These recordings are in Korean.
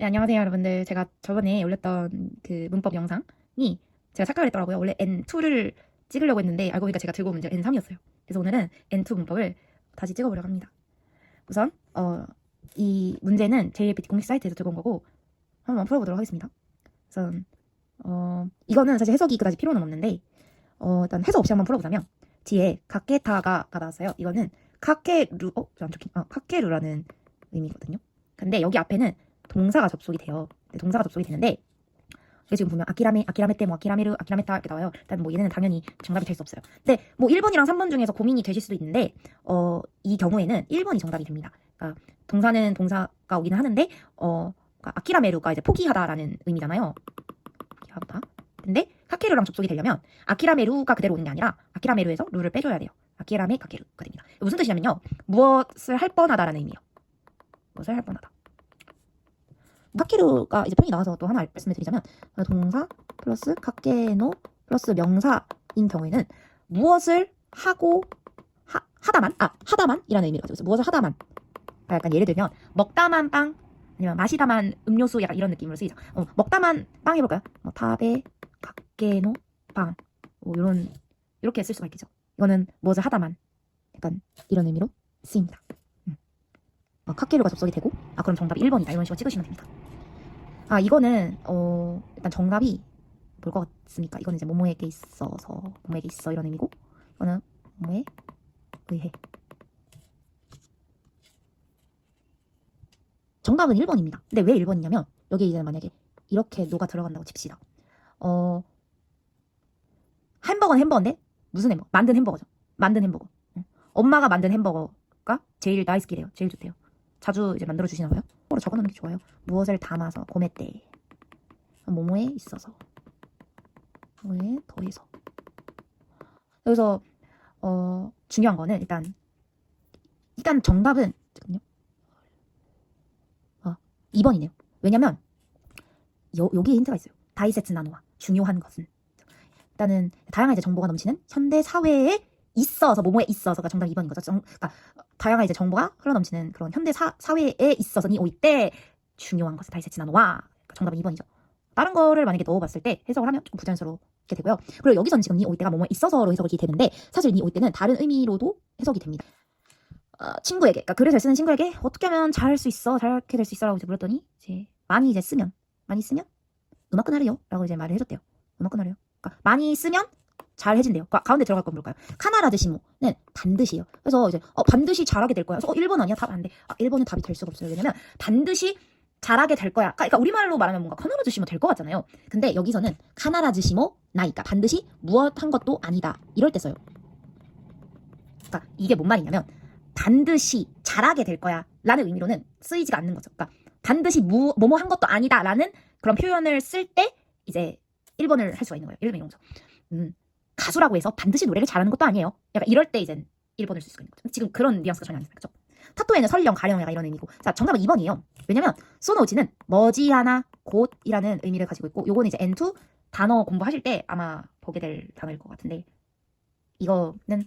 네, 안녕하세요, 여러분들. 제가 저번에 올렸던 그 문법 영상이 제가 착각을 했더라고요. 원래 N2를 찍으려고 했는데 알고 보니까 제가 들고 온 문제가 N3이었어요. 그래서 오늘은 N2 문법을 다시 찍어보려고 합니다. 우선 이 문제는 JLPT 공식 사이트에서 들고 온 거고 한번 풀어보도록 하겠습니다. 우선 이거는 사실 해석이 그다지 필요는 없는데 일단 해석 없이 한번 풀어보자면 뒤에 카케타가 나왔어요. 이거는 카케루 카케루라는 의미거든요. 근데 여기 앞에는 동사가 접속이 돼요. 동사가 접속이 되는데 이게 지금 보면 아키라메 때 아키라메르 아키라메타 이렇게 나와요. 일단 뭐 얘네는 당연히 정답이 될 수 없어요. 근데 뭐 1번이랑 3번 중에서 고민이 되실 수도 있는데 이 경우에는 1번이 정답이 됩니다. 그러니까 동사는 동사가 오기는 하는데 그러니까 아키라메루가 이제 포기하다라는 의미잖아요. 포기하다. 근데 카케루랑 접속이 되려면 아키라메루가 그대로 오는 게 아니라 아키라메루에서 루를 빼줘야 돼요. 아키라메 카케루가 됩니다. 무슨 뜻이냐면요. 무엇을 할 뻔하다라는 의미예요. 무엇을 할 뻔하다. 카케루가 이제 표현이 나와서 또 하나 말씀을 드리자면 동사 플러스 카케노 플러스 명사인 경우에는 무엇을 하고 하다만 이라는 의미를 가지고 있어요. 무엇을 하다만. 약간 예를 들면 먹다만 빵 아니면 마시다만 음료수 약간 이런 느낌으로 쓰이죠. 먹다만 빵 해볼까요? 타베 카케노 빵 뭐 이렇게 쓸 수가 있겠죠. 이거는 무엇을 하다만 약간 이런 의미로 쓰입니다. 카케루가 접속이 되고 그럼 정답이 1번이다 이런 식으로 찍으시면 됩니다. 이거는 일단 정답이 뭘 것 같습니까? 이거는 이제 뭐뭐에게 있어서 뭐뭐에게 있어 이런 의미고 이거는 뭐뭐에 의해. 정답은 1번입니다. 근데 왜 1번이냐면 여기 이제 만약에 이렇게 노가 들어간다고 칩시다. 햄버거는 햄버거인데 무슨 햄버거? 만든 햄버거죠. 만든 햄버거. 엄마가 만든 햄버거가 제일 나이스키래요. 제일 좋대요. 자주 이제 만들어 주시나 봐요. 적어놓는 게 좋아요. 무엇을 담아서 고메때 뭐뭐에 있어서 뭐에 더해서. 그래서 중요한 거는 일단 정답은 잠깐요. 2번이네요. 왜냐면 여기에 힌트가 있어요. 다이세츠 나노와 중요한 것은 일단은 다양한 이제 정보가 넘치는 현대 사회에 있어서 뭐뭐에 있어서가 정답 2번인 거죠. 그러니까 다양한 이제 정보가 흘러넘치는 그런 현대 사회에 있어서 니 오이 때 중요한 것은 다이세츠 나노와 정답은 2번이죠. 다른 거를 만약에 넣어봤을 때 해석을 하면 조금 부자연스럽게 되고요. 그리고 여기서는 지금 니 오이 때가 뭐뭐에 있어서로 해석이 되는데 사실 니 오이 때는 다른 의미로도 해석이 됩니다. 친구에게, 그러니까 글을 잘 쓰는 친구에게 어떻게 하면 잘할 수 있어, 잘하게 될 수 있어라고 이제 물었더니 이제 많이 쓰면 음악 끝나래요 라고 이제 말을 해줬대요. 음악 끝나래요. 그러니까 많이 쓰면 잘 해진대요. 가운데 들어갈 건 뭘까요? 카나라드시모는 반드시요. 그래서 이제 반드시 잘하게 될 거야. 그래서 1번 아니야? 답 안 돼. 1번은 답이 될 수가 없어요. 왜냐면 반드시 잘하게 될 거야. 그러니까 우리말로 말하면 뭔가 카나라드시모 될 것 같잖아요. 근데 여기서는 카나라드시모 나이까 반드시 무엇 한 것도 아니다. 이럴 때 써요. 그러니까 이게 뭔 말이냐면 반드시 잘하게 될 거야 라는 의미로는 쓰이지가 않는 거죠. 그러니까 반드시 뭐뭐 한 것도 아니다 라는 그런 표현을 쓸 때 이제 1번을 할 수가 있는 거예요. 예를 들면 이런 거죠. 가수라고 해서 반드시 노래를 잘하는 것도 아니에요. 약간 이럴 때 이제 1번을 쓸 수가 있는 거죠. 지금 그런 뉘앙스가 전혀 아니잖아요. 그죠? 타토에는 설령, 가령 약간 이런 의미고. 자, 정답은 2번이에요. 왜냐면 소노지는 머지않아 곧이라는 의미를 가지고 있고 요거는 이제 N2 단어 공부하실 때 아마 보게 될 단어일 것 같은데 이거는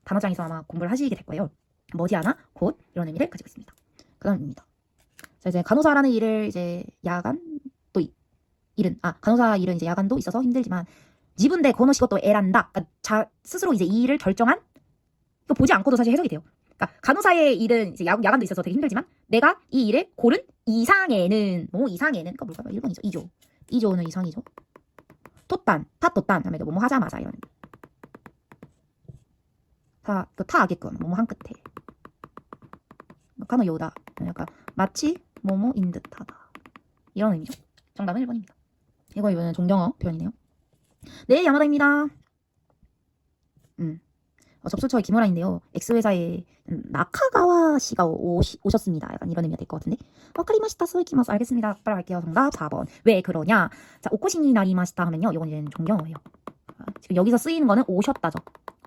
단어장에서 아마 공부를 하시게 될 거예요. 머지않아 곧 이런 의미를 가지고 있습니다. 그 다음입니다. 자, 이제 간호사라는 일을 이제 간호사 일은 이제 야간도 있어서 힘들지만 지분대 고노시고또 에란다. 그러니까 스스로 이제 이 일을 결정한 이거 보지 않고도 사실 해석이 돼요. 그러니까 간호사의 일은 이제 야간도 있어서 되게 힘들지만 내가 이 일을 고른 이상에는 그러니까 뭘까요? 1번이죠. 2조는 이상이죠. 타또딴 하면 뭐뭐 하자마자 이런 타하게끔 뭐뭐 한 끝에 카노 요다 약간 마치 뭐뭐인 듯하다 이런 의미죠. 정답은 1번입니다. 이거는 존경어 표현이네요. 네, 야마다입니다. 접수처의 김호란인데요. X회사에 나카가와 씨가 오셨습니다. 약간 이런 의미가 될 것 같은데. 와카리마시타 소이키마스. 알겠습니다. 빨리 갈게요. 정답 4번. 왜 그러냐? 자, 오코시니 나리마시타 하면요. 이건 이제 존경어예요. 지금 여기서 쓰이는 거는 오셨다죠.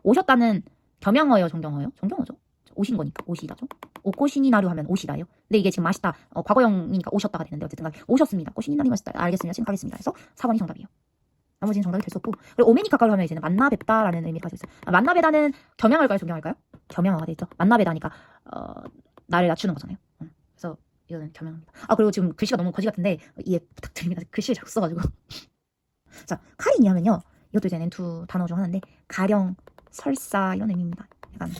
오셨다는 겸양어예요, 존경어예요? 존경어죠. 오신 거니까 오시다죠. 오코시니 나루 하면 오시다예요. 근데 이게 지금 마시다 과거형이니까 오셨다가 되는데 어쨌든 오셨습니다. 오코시니 나리마시타. 알겠습니다. 지금 가겠습니다. 그래서 4번이 정답이에요. 나머지는 정답이 될 수 없고. 그리고 오메니카카로 하면 이제는 만나 뵙다라는 의미를 가지고 있어요. 만나 뵈다는 겸양할까요? 존경할까요? 겸양어가 되겠죠. 만나 뵈다니까 나를 낮추는 거잖아요. 그래서 이거는 겸용합니다. 아, 그리고 지금 글씨가 너무 거지 같은데 이해 부탁드립니다. 글씨를 잘 써가지고. 자, 카린이 하면요. 이것도 이제 N2 단어 중 하나인데 가령, 설사 이런 의미입니다. 약간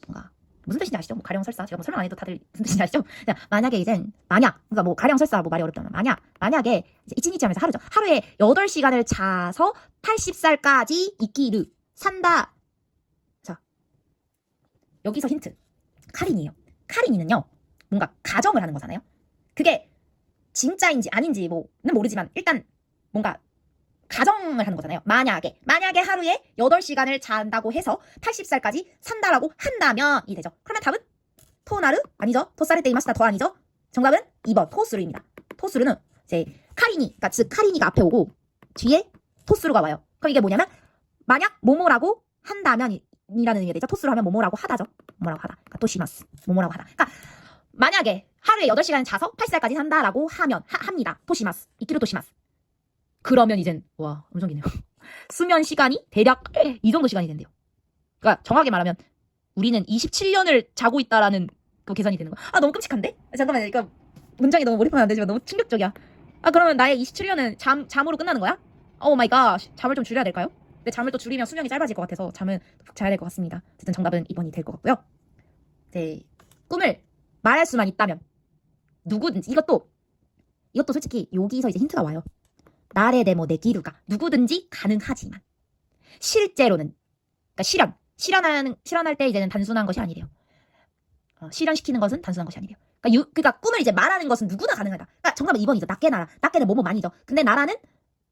뭔가 무슨 뜻인지 아시죠? 뭐 가령, 설사. 제가 뭐 설명 안 해도 다들 무슨 뜻인지 아시죠? 그냥 만약에 이제 그러니까 뭐 가령, 설사 뭐 말이 어렵다면 만약에 이제 이치니치 하면서 하루죠. 하루에 8시간을 자서 80살까지 이끼르 산다. 자, 여기서 힌트. 카린이에요. 카린이는요. 뭔가 가정을 하는 거잖아요. 그게 진짜인지 아닌지 뭐는 모르지만 일단 뭔가 가정을 하는 거잖아요. 만약에 하루에 8시간을 잔다고 해서 80살까지 산다라고 한다면 이 되죠. 그러면 답은 토나르 아니죠. 토사레테 이마시다 더 아니죠. 정답은 2번 토스루입니다. 토스루는 이제 카리니, 그러니까 즉 카리니가 앞에 오고 뒤에 토스루가 와요. 그럼 이게 뭐냐면 만약 뭐뭐라고 한다면 이라는 의미가 되죠. 토스루 하면 뭐뭐라고 하다죠. 뭐라고 하다. 그러니까 토시마스. 뭐뭐라고 하다. 그러니까 만약에 하루에 8시간 자서 80살까지 산다라고 하면 합니다. 토시마스. 이끼로 토시마스. 그러면 이젠 와 엄청 기네요. 수면 시간이 대략 이 정도 시간이 된대요. 그러니까 정확하게 말하면 우리는 27년을 자고 있다라는 그 계산이 되는 거야. 아 너무 끔찍한데? 잠깐만 이거 문장이 너무 몰입하면 안 되지만 너무 충격적이야. 아 그러면 나의 27년은 잠으로 끝나는 거야? 오 마이 갓. 잠을 좀 줄여야 될까요? 근데 잠을 또 줄이면 수명이 짧아질 것 같아서 잠은 푹 자야 될 것 같습니다. 어쨌든 정답은 2번이 될 것 같고요. 이제 꿈을 말할 수만 있다면 누구든지 이것도 솔직히 여기서 이제 힌트가 와요. 나레데모 네기루가 누구든지 가능하지만 실제로는 그러니까 실현할 때 이제는 단순한 것이 아니래요. 실현시키는 것은 단순한 것이 아니래요. 그러니까 꿈을 이제 말하는 것은 누구나 가능하다. 그러니까 정답은 2번이죠. 낫게 나라. 낫게는 뭐뭐만이죠. 근데 나라는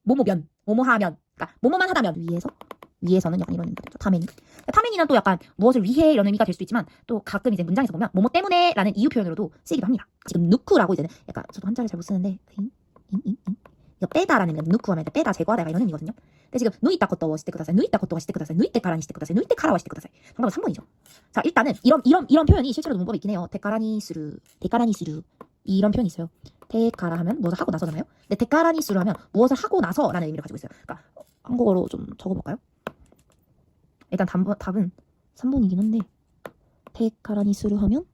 뭐뭐면, 뭐뭐하면, 그러니까 뭐뭐만 하다면 위에서는 약간 이런 의미가 되죠. 타메니는 또 약간 무엇을 위해 이런 의미가 될 수도 있지만 또 가끔 이제 문장에서 보면 뭐뭐 때문에라는 이유 표현으로도 쓰이기도 합니다. 지금 누쿠라고 이제는 약간 저도 한자를 잘 못 쓰는데 이거 빼다라는 의미가 누쿠 하면 빼다 제거하다 약간 이런 의미거든요. 근데 지금 누이타 것도 시테 쿠다사이 누이타 것도 시테 쿠다사이 누이테 카라니 시테 쿠다사이 누이테 카라와 시테 쿠다사이 정답은 3번이죠. 자 일단은 이런 표현이 실제로 문법에 있긴 해요. 데카라니 스루 이런 표현이 있어요. 데카라 하면 무엇을 하고 나서잖아요. 근데 데카라니 스루 하면 무엇을 하고 나서라는 의미를 가지고 있어요. 그러니까 한국어로 좀 적어볼까요? 일단 답은 3번이긴 한데 데카라니 스루 하면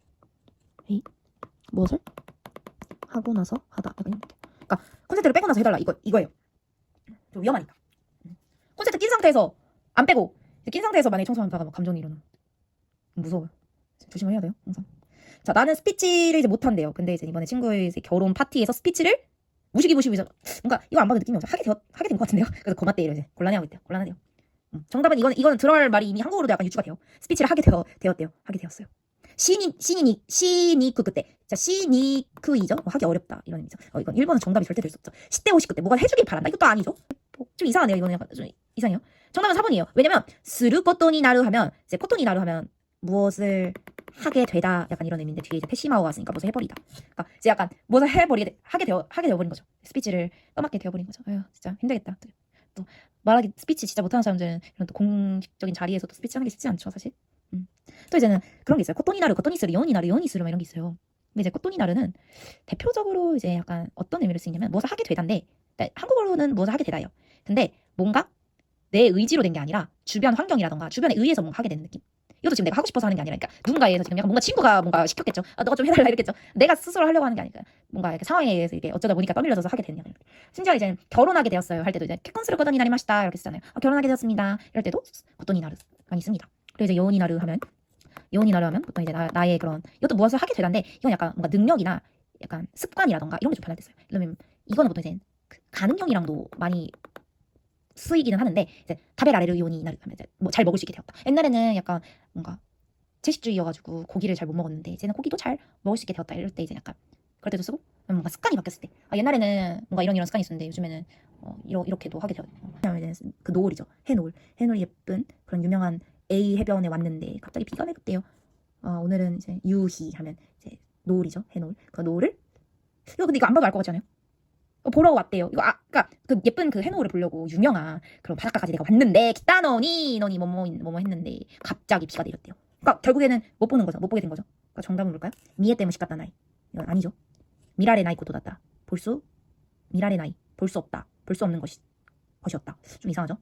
무엇을 하고 나서 하다 약간 이런 느낌. 그러니까 콘센트를 빼고 나서 해달라 이거예요. 좀 위험하니까. 콘센트 낀 상태에서 안 빼고 낀 상태에서 만약에 청소하다가 막 감정이 일어나면 무서워요. 조심을 해야 돼요 항상. 자 나는 스피치를 이제 못한대요. 근데 이제 이번에 친구의 이제 결혼 파티에서 스피치를 무시기 뭔가 이거 안 봐도 느낌이 오죠. 하게 된 것 같은데요. 그래서 고맙대요 이제 곤란해하고 있대요. 곤란하대요. 정답은 이거는 들어갈 말이 이미 한국어로도 약간 유추가 돼요. 스피치를 하게 되었대요. 하게 되었어요. 시니크 그때 자 시니크이죠. 하기 어렵다 이런 의미죠. 이건 1번은 정답이 절대 될 수 없죠. 시때 오시 그때 뭐가 해주길 바란다 이것도 아니죠. 좀 이상하네요. 이거는 약간 좀 이상해요. 정답은 4번이에요. 왜냐면 스르 코토니 나루 하면 이제 코토니 나루 하면 무엇을 하게 되다 약간 이런 의미인데 뒤에 이제 페시마오가 왔으니까 무엇을 해버리다. 그러니까 이제 약간 무엇을 하게 되어버린 거죠. 스피치를 떠맡게 되어버린 거죠. 아유 진짜 힘들겠다. 또 말하기 스피치 진짜 못하는 사람들은 이런 또 공식적인 자리에서 또 스피치 하는 게 쉽지 않죠 사실. 또 이제는 그런 게 있어요. 코토니나르, 코토니스루, 요니스루 이런 게 있어요. 근데 이제 코토니나르는 대표적으로 이제 약간 어떤 의미를 쓰냐면 무엇을 하게 되다인데 그러니까 한국어로는 무엇을 하게 되다요. 근데 뭔가 내 의지로 된 게 아니라 주변 환경이라던가 주변에 의해서 뭔가 하게 되는 느낌. 이것도 지금 내가 하고 싶어서 하는 게 아니라 그러니까 누군가에 의해서 지금 약간 뭔가 친구가 뭔가 시켰겠죠. 너가 좀 해달라 이랬겠죠. 내가 스스로 하려고 하는 게 아니라 뭔가 이렇게 상황에 의해서 이게 어쩌다 보니까 떠밀려져서 하게 되는 약간 심지어 이제 결혼하게 되었어요 할 때도 이제 kết婚する ことになりました 이렇게 쓰잖아요. 결혼하게 되었습니다. 이럴 때도 코토니나르 많이 씁니다. 그리고 이제 요니나르 하면 보통 이제 나의 그런 이것도 무엇을 하게 되는데 이건 약간 뭔가 능력이나 약간 습관이라던가 이런 게 좀 변할 때 써요. 그러면 이거는 보통 이제 가능형이랑도 많이 쓰이기는 하는데 이제 타베라레르 요니나르 하면 이제 뭐 잘 먹을 수 있게 되었다. 옛날에는 약간 뭔가 채식주의여가지고 고기를 잘 못 먹었는데 이제는 고기도 잘 먹을 수 있게 되었다. 이럴 때 이제 약간 그럴 때도 쓰고 뭔가 습관이 바뀌었을 때 옛날에는 뭔가 이런 습관이 있었는데 요즘에는 이렇게도 하게 되었고 그다음에 그 노을이죠. 해노을 예쁜 그런 유명한 A 해변에 왔는데 갑자기 비가 내렸대요. 오늘은 이제 유희 하면 이제 노을이죠. 해노을. 그 노을을 근데 이거 안 봐도 알 것 같지 않아요? 보러 왔대요. 그러니까 그 예쁜 그 해노을을 보려고 유명한 그런 바닷가까지 내가 왔는데 기타노니 뭐뭐 했는데 갑자기 비가 내렸대요. 그러니까 결국에는 못 보는 거죠. 못 보게 된 거죠. 그러니까 정답은 뭘까요? 미에 때문에 시갔다 나이. 이건 아니죠. 미라레 나이 것도 낫다. 미라레 나이. 볼 수 없다. 볼 수 없는 것이었다. 좀 이상하죠?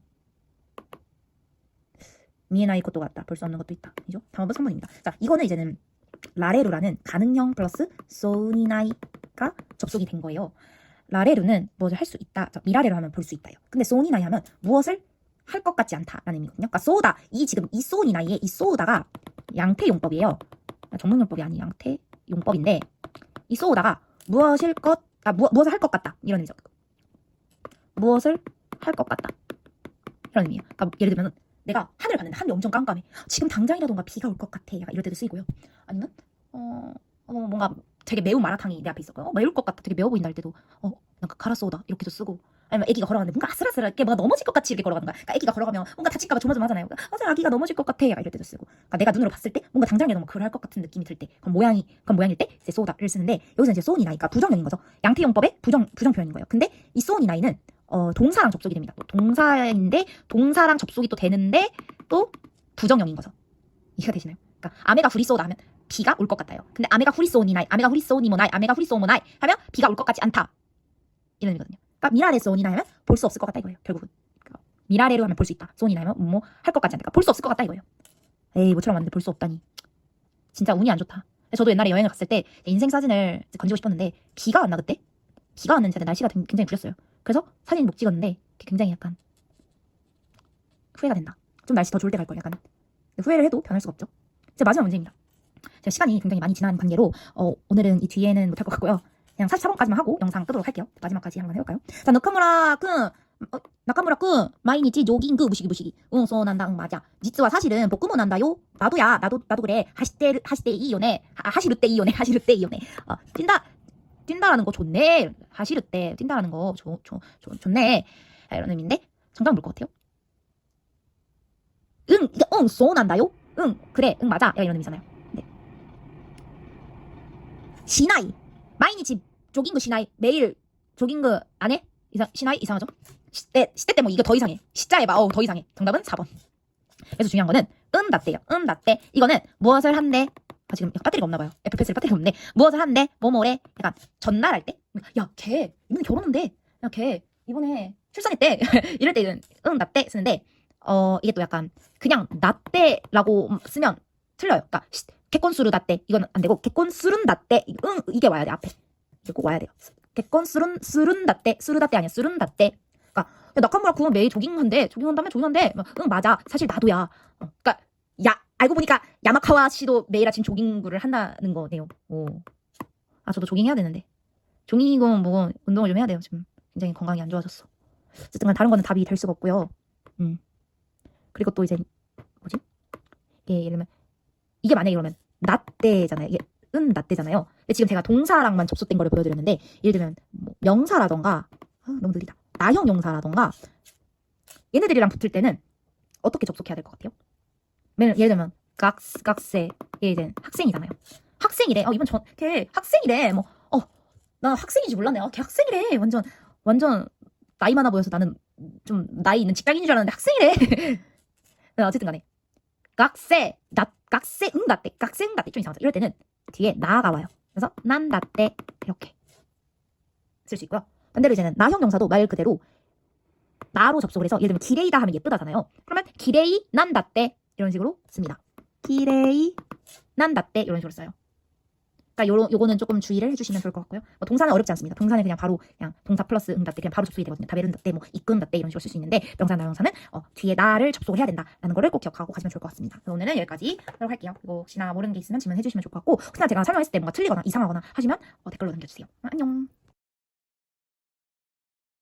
미에 나이 것도 같다. 볼 수 없는 것도 있다. 이죠? 다음은 3번입니다. 자, 이거는 이제는 라레루라는 가능형 플러스 소우니 나이 나이가 접속이 된 거예요. 라레루는 무엇을 할 수 있다. 미라레로 하면 볼 수 있다요. 근데 소니 나이 하면 무엇을 할 것 같지 않다라는 의미거든요. 그러니까 쏘다 지금 이 소니 나이에 이 쏘다가 양태용법이에요. 전문용법이 아닌 양태용법인데 이 쏘다가 무엇을 할 것 같다 이런 의미죠. 무엇을 할 것 같다 이런 의미예요. 그러니까 예를 들면 내가 하늘을 봤는데 하늘이 엄청 깜깜해. 지금 당장이라던가 비가 올 것 같아. 약간 이럴 때도 쓰이고요. 아니면 뭔가 되게 매운 마라탕이 내 앞에 있었고요. 매울 것 같다. 되게 매워 보인다 할 때도 약간 가라쏘다 이렇게도 쓰고. 아니면 애기가 걸어가는데 뭔가 아슬아슬하게 뭔가 넘어질 것 같이 이렇게 걸어가는 거야. 그러니까 애기가 걸어가면 뭔가 다칠까봐 조마조마하잖아요. 맞아, 아기가 넘어질 것 같아. 약간 이럴 때도 쓰고. 그러니까 내가 눈으로 봤을 때 뭔가 당장이라도 그럴 할 것 같은 느낌이 들 때, 그런 모양일 때 이제 쏘다를 쓰는데 여기서 이제 소니 나이가 부정형인 거죠. 양태용법의 부정 표현인 거예요. 근데 이 소니 나이는 동사랑 접속이 됩니다. 동사인데 동사랑 접속이 또 되는데 또 부정형인 거죠. 이해가 되시나요? 그러니까 아메가 후리 쏘다 하면 비가 올 것 같아요. 근데 아메가 후리 쏘니 나이, 아메가 후리 쏘니 모 나이, 아메가 후리 쏘모 나이 하면 비가 올 것 같지 않다. 이런 의미거든요. 그러니까 미라레 쏘니 나이 하면 볼 수 없을 것 같다 이거예요. 결국은. 그러니까 미라레로 하면 볼 수 있다. 쏘니 나이 하면 뭐 할 것 같지 않다. 그러니까 볼 수 없을 것 같다 이거예요. 에이 뭐처럼 왔는데 볼 수 없다니. 진짜 운이 안 좋다. 저도 옛날에 여행을 갔을 때 인생 사진을 건지고 싶었는데 비가 왔나 그때? 비가 왔는지 날씨가 굉장히 구렸어요. 그래서 사진 못 찍었는데 굉장히 약간 후회가 된다. 좀 날씨 더 좋을 때 갈 걸 약간. 후회를 해도 변할 수가 없죠. 제 마지막 문제입니다. 제가 시간이 굉장히 많이 지난 관계로 오늘은 이 뒤에는 못할 것 같고요. 그냥 44번까지만 하고 영상 끄도록 할게요. 마지막까지 한번 해볼까요? 자, 나카무라 君 毎日 조깅 무시기. 응, 소난다. 응, 맞아.実は 사실은 복구모 난다요. 나도 그래. 하시때 이요네. 하시르때 이요네. 뛴다라는 거 좋네. 하시르때 뛴다라는 거 좋네. 이런 의미인데 정답은 뭘 것 같아요? 응, 소난다요. 응, 그래. 응, 맞아. 이런 의미잖아요. 네. 시나이. 毎日 조깅 시나이. 매일 조깅 안 해? 시나이 이상하죠? 시대 때 뭐 이거 더 이상해. 시자에 더 이상해. 정답은 4번. 그래서 중요한 거는 나떼요. 나떼. 이거는 무엇을 한대. 지금 배터리가 없나 봐요. 애플패스에 배터리가 없네. 무엇을 한대. 뭐뭐래. 약간 전날 할 때. 야, 걔 이번에 결혼한대. 야, 걔 이번에 출산했대. 이럴 때는 나떼 쓰는데 이게 또 약간 그냥 나떼라고 쓰면 틀려요. 그러니까 개건수르 나떼 이건 안 되고 개건수른 나떼 이게 와야 돼. 앞에 이게 꼭 와야 돼요. 개건수른 나떼 수르 나떼 아니야. 수른 나떼. 그러니까 나카무라 군 매일 조깅한대. 조깅한대. 응, 맞아. 사실 나도야. 그러니까 알고 보니까 야마카와 씨도 매일 아침 조깅을 한다는 거네요. 저도 조깅해야 되는데. 조깅이건 뭐 운동을 좀 해야 돼요. 지금 굉장히 건강이 안 좋아졌어. 어쨌든 다른 거는 답이 될 수가 없고요. 그리고 또 이제 뭐지? 이게 예를 들면 이게 만약에 이러면 나떼잖아요. 이게 나떼잖아요. 근데 지금 제가 동사랑만 접속된 거를 보여드렸는데 예를 들면 뭐 명사라던가 너무 느리다. 나형 용사라던가 얘네들이랑 붙을 때는 어떻게 접속해야 될 것 같아요? 예를 들면 각세 얘는 학생이잖아요. 학생이래. 이번 걔 학생이래. 나 학생인지 몰랐네. 걔 학생이래. 완전 나이 많아 보여서 나는 좀 나이 있는 직장인인 줄 알았는데 학생이래. 어쨌든 간에 각세 나떼 좀 이상하죠. 이럴 때는 뒤에 나가 와요. 그래서 난 나떼 이렇게 쓸 수 있고요. 반대로 이제는 나형 용사도 말 그대로 나로 접속을 해서 예를 들면 기레이다 하면 예쁘다잖아요. 그러면 기레이 난 나떼 이런 식으로 씁니다. 기레이 난 나떼 이런 식으로 써요. 그러니까 요거는 조금 주의를 해주시면 좋을 것 같고요. 동사는 어렵지 않습니다. 동사는 그냥 바로 그냥 동사 플러스 나떼 그냥 바로 접속이 되거든요. 다베른 나떼 뭐 이끈 나떼 이런 식으로 쓸 수 있는데 명사나 명사는 뒤에 나를 접속을 해야 된다라는 거를 꼭 기억하고 가시면 좋을 것 같습니다. 그래서 오늘은 여기까지 하도록 할게요. 그리고 혹시나 모르는 게 있으면 질문해 주시면 좋을 것 같고 혹시나 제가 설명했을 때 뭔가 틀리거나 이상하거나 하시면 댓글로 남겨주세요. 안녕.